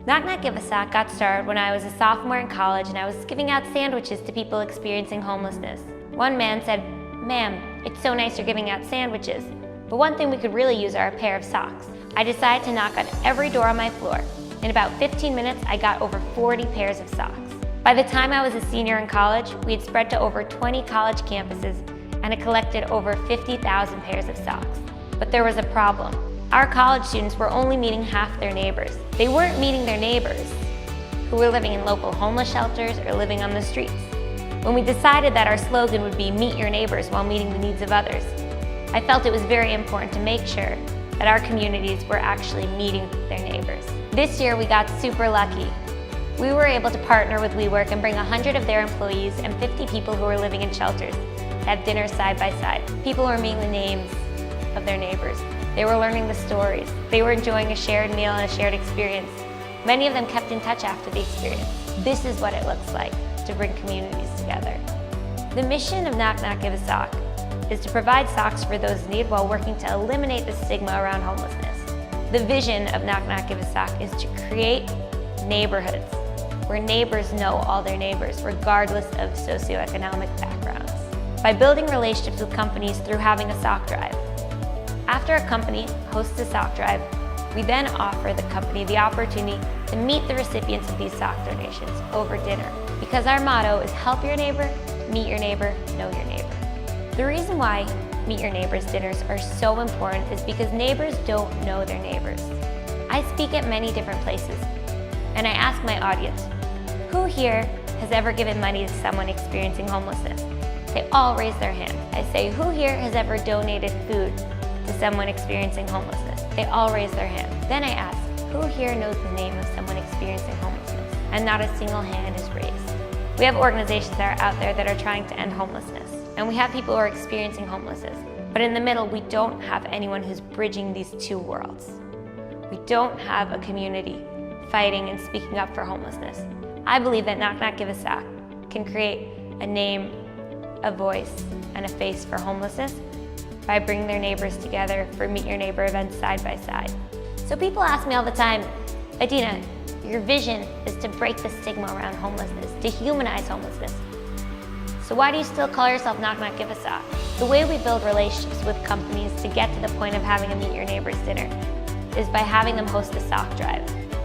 Knock Knock Give a Sock got started when I was a sophomore in college and I was giving out sandwiches to people experiencing homelessness. One man said, "Ma'am, it's so nice you're giving out sandwiches, but one thing we could really use are a pair of socks." I decided to knock on every door on my floor. In about 15 minutes, I got over 40 pairs of socks. By the time I was a senior in college, we had spread to over 20 college campuses and had collected over 50,000 pairs of socks. But there was a problem. Our college students were only meeting half their neighbors. They weren't meeting their neighbors who were living in local homeless shelters or living on the streets. When we decided that our slogan would be "Meet your neighbors while meeting the needs of others," I felt it was very important to make sure that our communities were actually meeting their neighbors. This year we got super lucky. We were able to partner with WeWork and bring 100 of their employees and 50 people who were living in shelters to have dinner side by side. People were meeting the names of their neighbors. They were learning the stories. They were enjoying a shared meal and a shared experience. Many of them kept in touch after the experience. This is what it looks like to bring communities together. The mission of Knock Knock Give a Sock is to provide socks for those in need while working to eliminate the stigma around homelessness. The vision of Knock Knock Give a Sock is to create neighborhoods where neighbors know all their neighbors, regardless of socioeconomic backgrounds, by building relationships with companies through having a sock drive. After a company hosts a sock drive, we then offer the company the opportunity to meet the recipients of these sock donations over dinner. Because our motto is help your neighbor, meet your neighbor, know your neighbor. The reason why Meet Your Neighbors dinners are so important is because neighbors don't know their neighbors. I speak at many different places, and I ask my audience, who here has ever given money to someone experiencing homelessness? They all raise their hand. I say, who here has ever donated food to someone experiencing homelessness? They all raise their hand. Then I ask, who here knows the name of someone experiencing homelessness? And not a single hand is raised. We have organizations that are out there that are trying to end homelessness, and we have people who are experiencing homelessness. But in the middle, we don't have anyone who's bridging these two worlds. We don't have a community fighting and speaking up for homelessness. I believe that Knock Knock Give a Sock can create a name, a voice, and a face for homelessness by bringing their neighbors together for Meet Your Neighbor events side by side. So people ask me all the time, Adina, your vision is to break the stigma around homelessness, to humanize homelessness. So why do you still call yourself Knock Knock Give a Sock? The way we build relationships with companies to get to the point of having a Meet Your Neighbors dinner is by having them host a sock drive.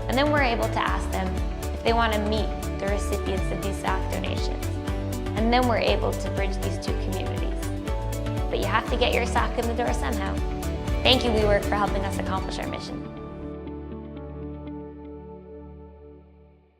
And then we're able to ask them if they want to meet the recipients of these sock donations. And then we're able to bridge these two communities. But you have to get your sock in the door somehow. Thank you, WeWork, for helping us accomplish our mission.